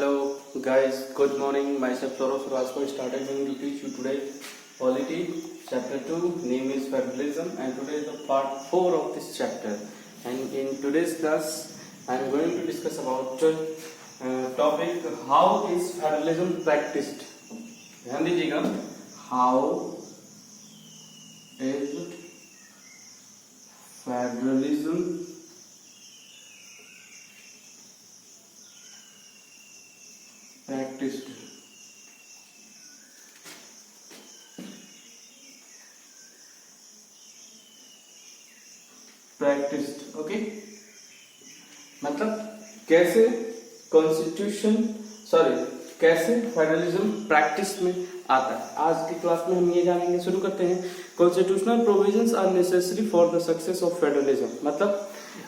Hello guys, good morning. Myself Saurav Surajpur started going to teach you today Polity chapter 2, name is Federalism, and today is the part 4 of this chapter. And in today's class I am going to discuss about topic how is federalism practiced. ध्यान दीजिएगा, how is federalism practiced. Okay, मतलब कैसे constitution कैसे federalism practice में आता है। आज की क्लास में हम ये जानेंगे। शुरू करते हैं। Constitutional provisions are necessary for the success of federalism. मतलब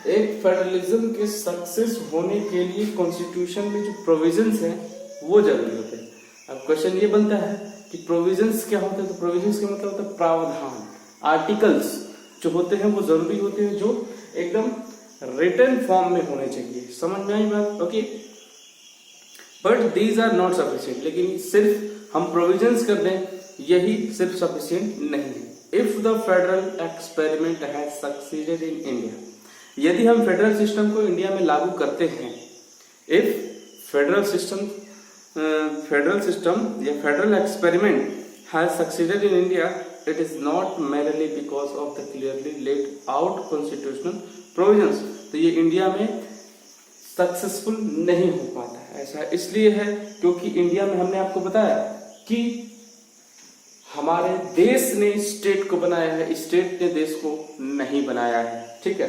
एक फेडरलिज्म के सक्सेस होने के लिए कॉन्स्टिट्यूशन में जो प्रोविजंस हैं वो जरूरी होते हैं। अब क्वेश्चन ये बनता है कि प्रोविजंस क्या होते हैं। तो प्रोविजंस का मतलब होता है प्रावधान, आर्टिकल्स जो होते हैं वो जरूरी होते हैं, जो एकदम रिटन फॉर्म में होने चाहिए। समझ में आई बात? Okay, but these are not sufficient. लेकिन सिर्फ हम प्रोविजंस कर दें यही सिर्फ सफिशिएंट नहीं है। If the federal experiment has succeeded in India, यदि हम फेडरल सिस्टम को इंडिया में लागू करते हैं, इफ फेडरल सिस्टम या federal experiment has succeeded in India, it is not merely because of the clearly laid out constitutional provisions। तो ये इंडिया में सक्सेसफुल नहीं हो पाता है। ऐसा इसलिए है क्योंकि इंडिया में हमने आपको बताया कि हमारे देश ने स्टेट को बनाया है, स्टेट ने देश को नहीं बनाया है। ठीक है,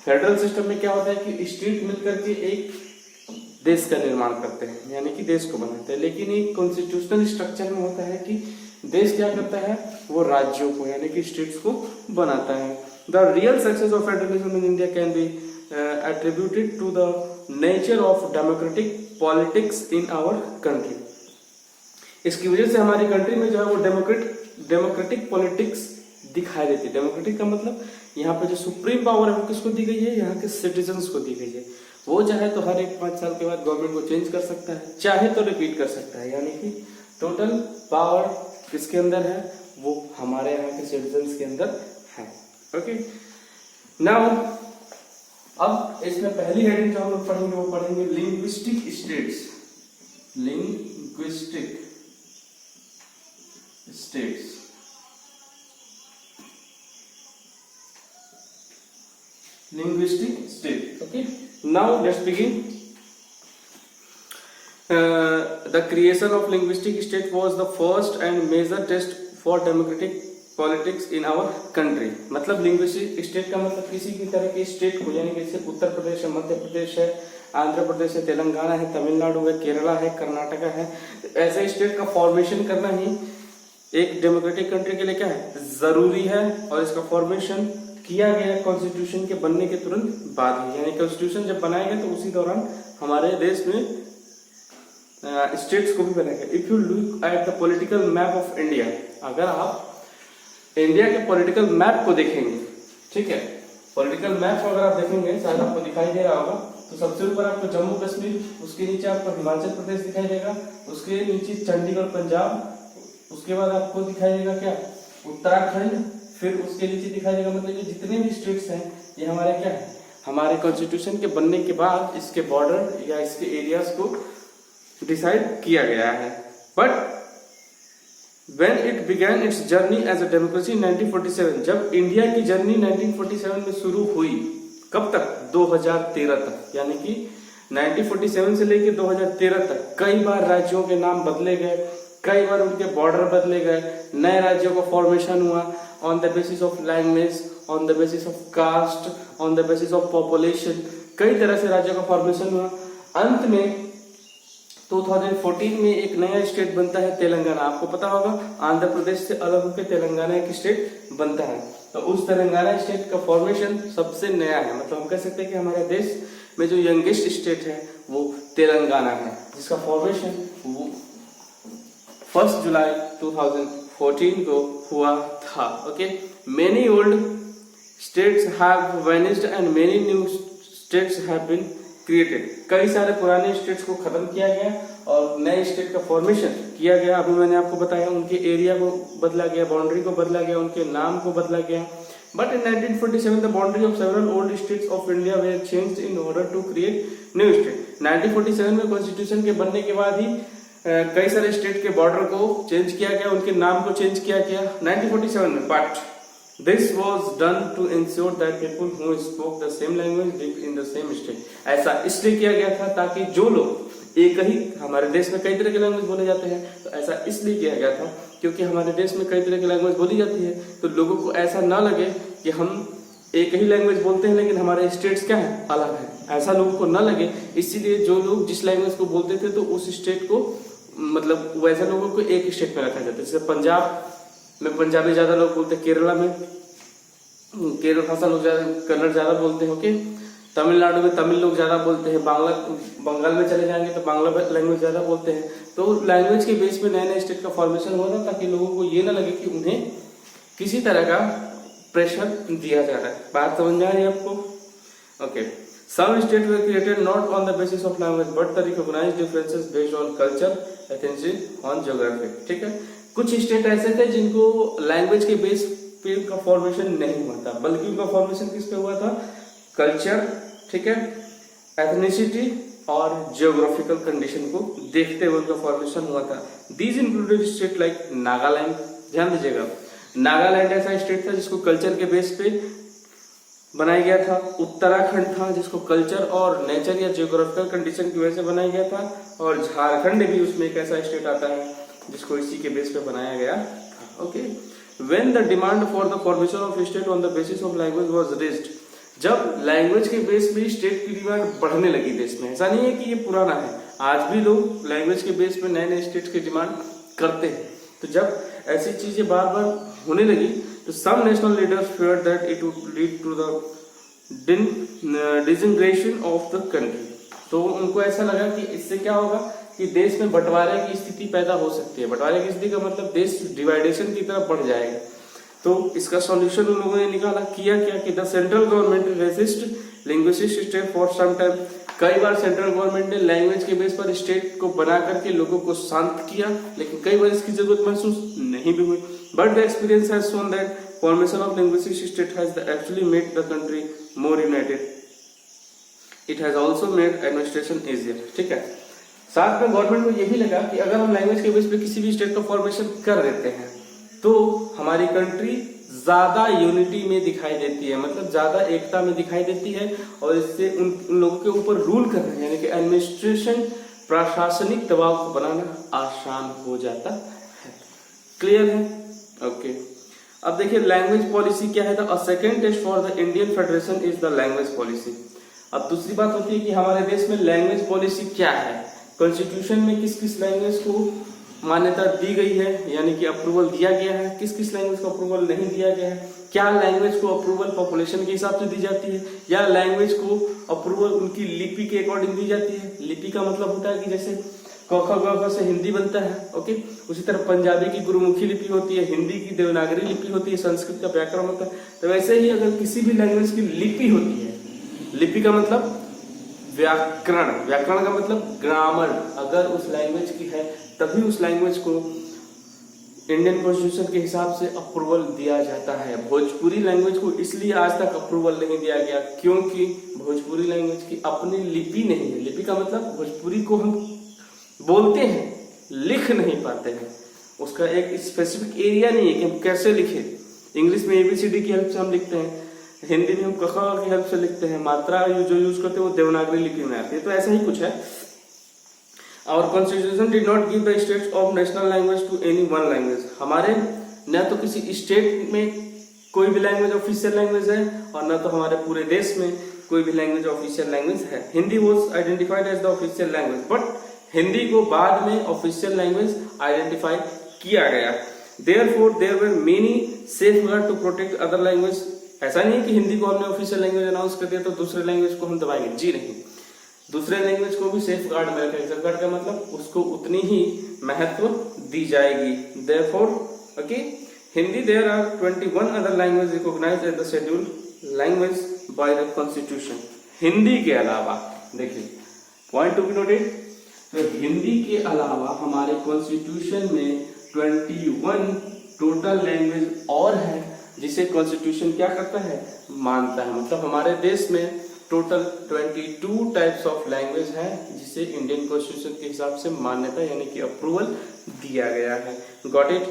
फेडरल सिस्टम में क्या होता है कि स्टेट मिलकर के एक देश का निर्माण करते हैं, यानी कि देश को बनाते हैं। लेकिन एक कॉन्स्टिट्यूशनल स्ट्रक्चर में होता है कि देश क्या करता है, वो राज्यों को यानी कि स्टेट्स को बनाता है। The real success of federalism in India can be attributed to the nature of democratic politics in our country. इसकी वजह से हमारी कंट्री में जो है वो डेमोक्रेटिक पॉलिटिक्स दिखाई देती है। डेमोक्रेटिक का मतलब यहाँ पे जो सुप्रीम पावर है वो किसको दी गई है, यहाँ के सिटीजन्स को दी गई है। वो चाहे तो हर एक 5 साल के बाद गवर्नमेंट को चेंज कर सकता है, चाहे तो रिपीट कर सकता है। यानी कि टोटल पावर किसके अंदर है, वो हमारे यहाँ के सिटीजन्स के अंदर है। ओके, नाउ अब इसमें पहली हेडिंग जो हम लोग पढ़ेंगे वो पढ़ेंगे linguistic states. Linguistic states, linguistic state. Okay, now let's begin. The creation of linguistic state was the first and major test for democratic politics in our country। मतलब लिंग्विस्टिक स्टेट का मतलब किसी भी तरह के स्टेट को, यानी कि जैसे उत्तर प्रदेश है, मध्य प्रदेश है, आंध्र प्रदेश है, तेलंगाना है, तमिलनाडु है, केरला है, कर्नाटका है, ऐसे स्टेट का फॉर्मेशन करना ही एक डेमोक्रेटिक कंट्री के लिए क्या है, जरूरी है। और इसका फॉर्मेशन किया गया कॉन्स्टिट्यूशन के बनने के तुरंत बाद ही, यानी कॉन्स्टिट्यूशन जब बनाया गया तो उसी दौरान हमारे देश में स्टेट्स को भी बनाएगा। If you look at the political map of India, अगर आप इंडिया के पॉलिटिकल मैप को देखेंगे, ठीक है, पॉलिटिकल मैप को अगर आप देखेंगे, शायद आपको दिखाई दे रहा होगा, तो सबसे ऊपर आपको जम्मू कश्मीर, उसके नीचे आपको हिमाचल प्रदेश दिखाई देगा, उसके नीचे चंडीगढ़ पंजाब, उसके बाद आपको दिखाई देगा क्या, उत्तराखंड, फिर उसके नीचे दिखाई देगा, मतलब ये जितने भी स्टेट्स हैं ये हमारे क्या है, हमारे कॉन्स्टिट्यूशन के बनने के बाद इसके बॉर्डर या इसके एरियाज को डिसाइड किया गया है। But when it began its journey as a democracy 1947, जब इंडिया की जर्नी 1947 में शुरू हुई, कब तक, 2013 तक, यानी कि 1947 से लेकर 2013 तक कई बार राज्यों के नाम बदले गए, कई बार उनके बॉर्डर बदले गए, नए राज्यों का फॉर्मेशन हुआ on the basis of language, on the basis of caste, on the basis of population, कई तरह से राज्यों का फॉर्मेशन हुआ। अंत में 2014 में एक नया स्टेट बनता है तेलंगाना। आपको पता होगा आंध्र प्रदेश से अलग होकर तेलंगाना एक स्टेट बनता है। तो उस तेलंगाना स्टेट का फॉर्मेशन सबसे नया है। मतलब हम कह सकते हैं कि हमारे देश में जो यंगेस्ट स्टेट है वो तेलंगाना है, जिसका फॉर्मेशन वो 1 जुलाई 2014 को हुआ था। Okay, many old states have vanished and many new states have been created, कई सारे पुराने स्टेट्स को खत्म किया गया और नए स्टेट का फॉर्मेशन किया गया। अभी मैंने आपको बताया उनके एरिया को बदला गया, बाउंड्री को बदला गया, उनके नाम को बदला गया। But in 1947 the boundary of several old states of India were changed in order to create new state. 1947 में कॉन्स्टिट्यूशन के बनने के बाद ही कई सारे स्टेट के बॉर्डर को चेंज किया गया, उनके नाम को चेंज किया गया 1947 में। But This was done to ensure that people who spoke the same language lived in the same state. ऐसा इसलिए किया गया था ताकि जो लोग एक ही, हमारे देश में कई तरह के लैंग्वेज बोले जाते हैं, तो ऐसा इसलिए किया गया था क्योंकि हमारे देश में कई तरह की लैंग्वेज बोली जाती है, तो लोगों को ऐसा ना लगे कि हम एक ही लैंग्वेज बोलते हैं लेकिन हमारे स्टेट्स क्या है, अलग है, ऐसा लोगों को ना लगे। इसीलिए जो लोग जिस लैंग्वेज को बोलते थे तो उस स्टेट को, मतलब वैसे लोगों को एक स्टेट में रखा जाता है। जैसे पंजाब में पंजाबी ज्यादा लोग बोलते हैं, केरला में केरल भाषा लोग ज्यादा, कन्नड़ ज्यादा बोलते हैं, ओके। तमिलनाडु में तमिल लोग ज्यादा बोलते हैं, बंगाल में चले जाएंगे तो बांग्ला लैंग्वेज ज्यादा बोलते हैं। तो लैंग्वेज के बेस पे नए नए स्टेट का फॉर्मेशन हुआ था ताकि लोगों को ये ना लगे कि उन्हें किसी तरह का प्रेशर दिया जा रहा है। बात समझ में आ रही है आपको, okay. Some states were created not on the basis of language but the recognized differences based on culture, ethnicity, on geography, ठीक है। कुछ स्टेट ऐसे थे जिनको लैंग्वेज के बेस पे का फॉर्मेशन नहीं हुआ था, बल्कि उनका फॉर्मेशन किस पे हुआ था, कल्चर, ठीक है, एथनिसिटी और जियोग्राफिकल कंडीशन को देखते हुए उनका फॉर्मेशन हुआ था। These included state like Nagaland, ध्यान दीजिएगा, नागालैंड ऐसा स्टेट था जिसको कल्चर के बेस पे बनाया गया था। उत्तराखंड था जिसको कल्चर और नेचर या जियोग्राफिकल कंडीशन की वजह से बनाया गया था। और झारखंड भी उसमें एक ऐसा स्टेट आता है जिसको इसी के बेस पे बनाया गया था, okay. When the demand for the formation of state on the basis of language was raised, जब लैंग्वेज के बेस पे स्टेट की डिमांड बढ़ने लगी देश में, ऐसा नहीं है कि ये पुराना है, आज भी लोग लैंग्वेज के बेस पे नए नए स्टेट की डिमांड करते हैं। तो जब ऐसी चीजें बार बार होने लगी तो some national leaders feared that it would lead to the disintegration of the country। तो उनको ऐसा लगा कि इससे क्या होगा कि देश में बंटवारे की स्थिति पैदा हो सकती है। बंटवारे की स्थिति का मतलब देश डिवाइडेशन की तरफ बढ़ जाएगा। तो इसका सॉल्यूशन उन लोगों ने निकाला, किया क्या कि the central government resist linguistic state for some time. कई बार सेंट्रल गवर्नमेंट ने लैंग्वेज के बेस पर स्टेट को बना करके लोगों को शांत किया, लेकिन कई बार इसकी जरूरत महसूस नहीं भी हुई। But the experience has shown that formation of linguistic state has actually made the country more United. It has also made administration easier, ठीक है। साथ में गवर्नमेंट को यही लगा कि अगर हम लैंग्वेज के बेस पे किसी भी स्टेट का फॉर्मेशन कर देते हैं तो हमारी कंट्री ज्यादा यूनिटी में दिखाई देती है, मतलब ज्यादा एकता में दिखाई देती है, और इससे उन लोगों के ऊपर रूल करना यानी कि एडमिनिस्ट्रेशन, प्रशासनिक दबाव को बनाना आसान हो जाता है। क्लियर है, ओके। अब देखिए लैंग्वेज पॉलिसी क्या है। A second test for the Indian federation is the language policy. अब दूसरी बात होती है कि हमारे देश में लैंग्वेज पॉलिसी क्या है, कॉन्स्टिट्यूशन में किस किस लैंग्वेज को मान्यता दी गई है यानी कि अप्रूवल दिया गया है, किस किस लैंग्वेज को अप्रूवल नहीं दिया गया है, क्या लैंग्वेज को अप्रूवल पॉपुलेशन के हिसाब से दी जाती है या लैंग्वेज को अप्रूवल उनकी लिपि के अकॉर्डिंग दी जाती है। लिपि का मतलब होता है कि जैसे क ख ग घ से हिंदी बनता है, ओके, उसी तरह पंजाबी की गुरुमुखी लिपि होती है, हिंदी की देवनागरी लिपि होती है, संस्कृत का व्याकरण होता है। तो वैसे ही अगर किसी भी लैंग्वेज की लिपि होती है, लिपि का मतलब व्याकरण, व्याकरण का मतलब ग्रामर, अगर उस लैंग्वेज की है तभी उस लैंग्वेज को इंडियन कॉन्स्टिट्यूशन के हिसाब से अप्रूवल दिया जाता है। भोजपुरी लैंग्वेज को इसलिए आज तक अप्रूवल नहीं दिया गया क्योंकि भोजपुरी लैंग्वेज की अपनी लिपि नहीं है। लिपि का मतलब भोजपुरी को हम बोलते हैं, लिख नहीं पाते हैं, उसका एक स्पेसिफिक एरिया नहीं है कि हम कैसे लिखें। इंग्लिश में ABCD की हेल्प से हम लिखते हैं, हिंदी में हम क ख की हेल्प से लिखते हैं, मात्रा जो यूज करते हैं वो देवनागरी लिपि में आती है। तो ऐसा ही कुछ है। Our constitution did not give the states of national language to any one language। हमारे न तो किसी स्टेट में कोई भी लैंग्वेज ऑफिशियल लैंग्वेज है और न तो हमारे पूरे देश में कोई भी लैंग्वेज ऑफिशियल लैंग्वेज है। Hindi was identified as the official language, but Hindi को बाद में ऑफिशियल लैंग्वेज आइडेंटिफाई किया गया। Therefore, there were many safeguards to protect other language। ऐसा नहीं है कि हिंदी को हमने ऑफिशियल लैंग्वेज अनाउंस कर दिया तो दूसरे लैंग्वेज को हम दबाएंगे, जी नहीं, दूसरे लैंग्वेज को भी सेफ गार्ड में रखेंगे। सेफ गार्ड का मतलब उसको उतनी ही महत्व दी जाएगी। Therefore, okay, Hindi there are 21 other languages recognized as the scheduled language by the constitution। Hindi के अलावा देखिए पॉइंट टू बी नोटेड, तो हिंदी के अलावा हमारे कॉन्स्टिट्यूशन में 21 टोटल लैंग्वेज और है जिसे कॉन्स्टिट्यूशन क्या करता है, मानता है। मतलब हमारे देश में टोटल 22 टाइप्स ऑफ लैंग्वेज है जिसे इंडियन कॉन्स्टिट्यूशन के हिसाब से मान्यता यानी कि अप्रूवल दिया गया है। Got it?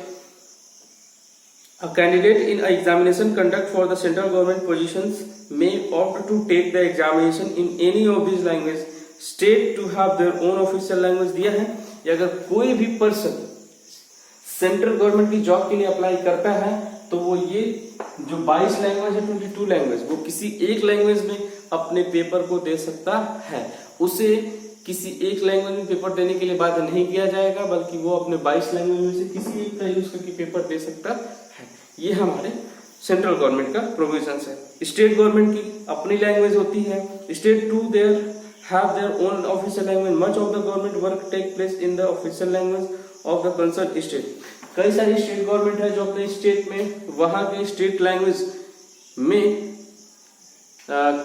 A candidate in an examination conduct for the central government positions may opt to take the examination in any of these languages. State to have their own official language दिया है। या अगर कोई भी person central government की job के लिए apply करता है तो वो ये जो 22 लैंग्वेज है, 22 लैंग्वेज, वो किसी एक लैंग्वेज में अपने पेपर को दे सकता है। उसे किसी एक लैंग्वेज में पेपर देने के लिए बाध्य नहीं किया जाएगा, बल्कि वो अपने 22 लैंग्वेज में से किसी एक का यूज करके पेपर दे सकता है। ये हमारे सेंट्रल गवर्नमेंट का प्रोविजन है। स्टेट गवर्नमेंट की अपनी लैंग्वेज होती है। State too their have their own official language. Much of the government work take place in the official language of the concern state. कई सारी स्टेट गवर्नमेंट है जो अपने स्टेट में वहां के स्टेट लैंग्वेज में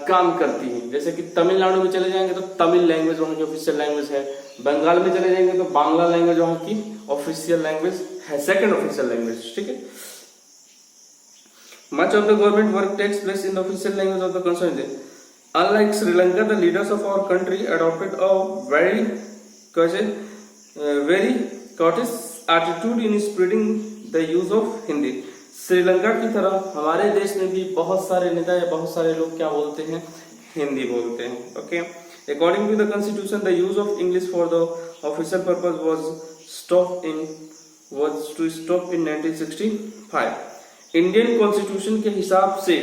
काम करती है। जैसे कि तमिलनाडु में चले जाएंगे तो तमिल लैंग्वेज वहां की ऑफिशियल लैंग्वेज है। बंगाल में चले जाएंगे तो बांग्ला लैंग्वेज वहां की ऑफिशियल लैंग्वेज है, सेकंड ऑफिशियल लैंग्वेज। ठीक है। Much of the government work takes place in the official language of the concerned state. Unlike Sri Lanka, the leaders of our country adopted a very cautious attitude in spreading the use of Hindi. Sri Lanka की तरह हमारे देश में भी बहुत सारे नेता या बहुत सारे लोग क्या बोलते हैं, हिंदी बोलते हैं। Okay, according to the constitution the use of English for the official purpose was to stop in 1965। Indian constitution के हिसाब से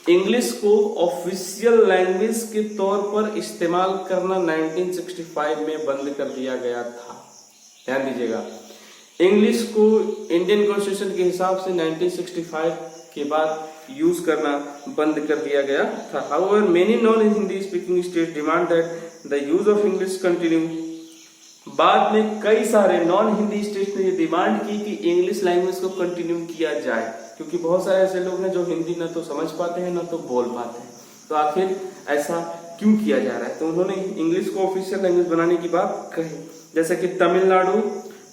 इंग्लिश को ऑफिशियल लैंग्वेज के तौर पर इस्तेमाल करना 1965 में बंद कर दिया गया था। ध्यान दीजिएगा, इंग्लिश को इंडियन कॉन्स्टिट्यूशन के हिसाब से 1965 के बाद यूज करना बंद कर दिया गया था। However many non Hindi speaking states demand that the use of English continue. बाद में कई सारे नॉन हिंदी स्टेट्स ने ये डिमांड की कि इंग्लिश लैंग्वेज को कंटिन्यू किया जाए, क्योंकि बहुत सारे ऐसे लोग हैं जो हिंदी न तो समझ पाते हैं न तो बोल पाते हैं। तो आखिर ऐसा क्यों किया जा रहा है? तो उन्होंने इंग्लिश को ऑफिशियल लैंग्वेज बनाने की बात कही। जैसे कि Tamil Nadu,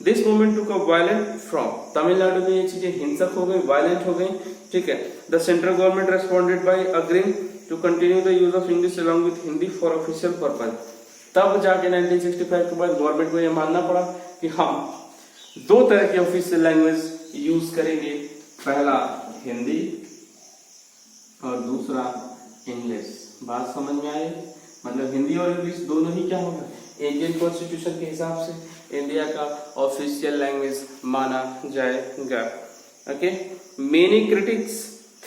this movement took a violent from. Tamil Nadu में ये चीजें हिंसक हो गई, वायलेंट हो गई। ठीक है। The central government responded by agreeing to continue the use of English along with Hindi for official purpose. तब जाके 1965 के बाद गवर्नमेंट को यह मानना पड़ा कि हम दो तरह के ऑफिशियल लैंग्वेज यूज करेंगे, पहला हिंदी और दूसरा इंग्लिश। बात समझ में आई? मतलब हिंदी और इंग्लिश दोनों ही क्या होगा, इंडियन कॉन्स्टिट्यूशन के हिसाब से इंडिया का ऑफिशियल लैंग्वेज माना जाएगा। Okay, many critics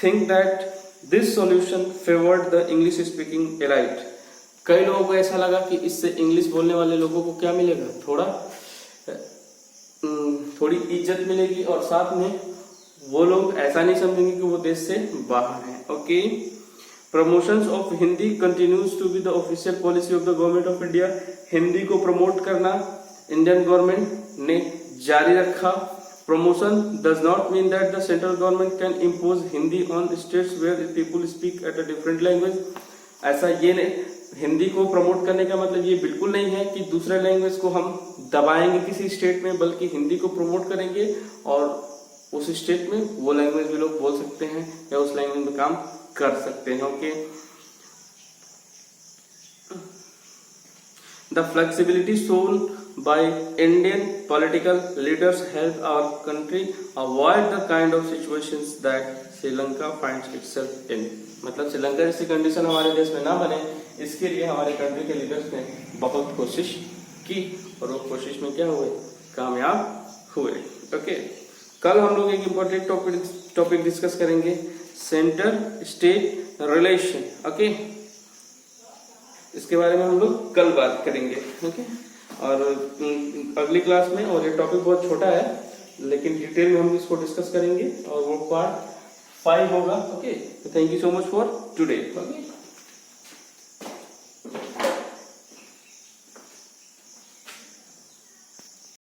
think that this solution favoured the English speaking elite. कई लोगों को ऐसा लगा कि इससे इंग्लिश बोलने वाले लोगों को क्या मिलेगा, थोड़ी इज्जत मिलेगी, और साथ में वो लोग ऐसा नहीं समझेंगे कि वो देश से बाहर हैं। Okay, promotions of Hindi continues to be the official policy of the government of India. Hindi को प्रमोट करना इंडियन गवर्नमेंट ने जारी रखा। Promotion does not mean that the central government can impose Hindi on states where people speak at a different language. ऐसा ये नहीं, हिंदी को promote करने का मतलब ये बिल्कुल नहीं है कि दूसरे लैंग्वेज को हम दबाएंगे किसी स्टेट में, बल्कि हिंदी को प्रमोट करेंगे और उस स्टेट में वो लैंग्वेज भी लोग बोल सकते हैं या उस लैंग्वेज में काम कर सकते हैं। Okay, the flexibility shown by Indian political leaders help our country avoid the kind of situations that Sri Lanka finds itself in. मतलब श्रीलंका जैसी कंडीशन हमारे देश में ना बने, इसके लिए हमारे कंट्री के लीडर्स ने बहुत कोशिश की और वो कोशिश में क्या हुए, कामयाब हुए। ओके, कल हम लोग एक इम्पोर्टेंट टॉपिक डिस्कस करेंगे, सेंटर स्टेट रिलेशन। ओके, इसके बारे में हम लोग कल बात करेंगे। ओके, और अगली क्लास में, और ये टॉपिक बहुत छोटा है लेकिन डिटेल में हम इसको डिस्कस करेंगे और वो पार्ट 5 होगा। Okay, thank you so much for today. Okay.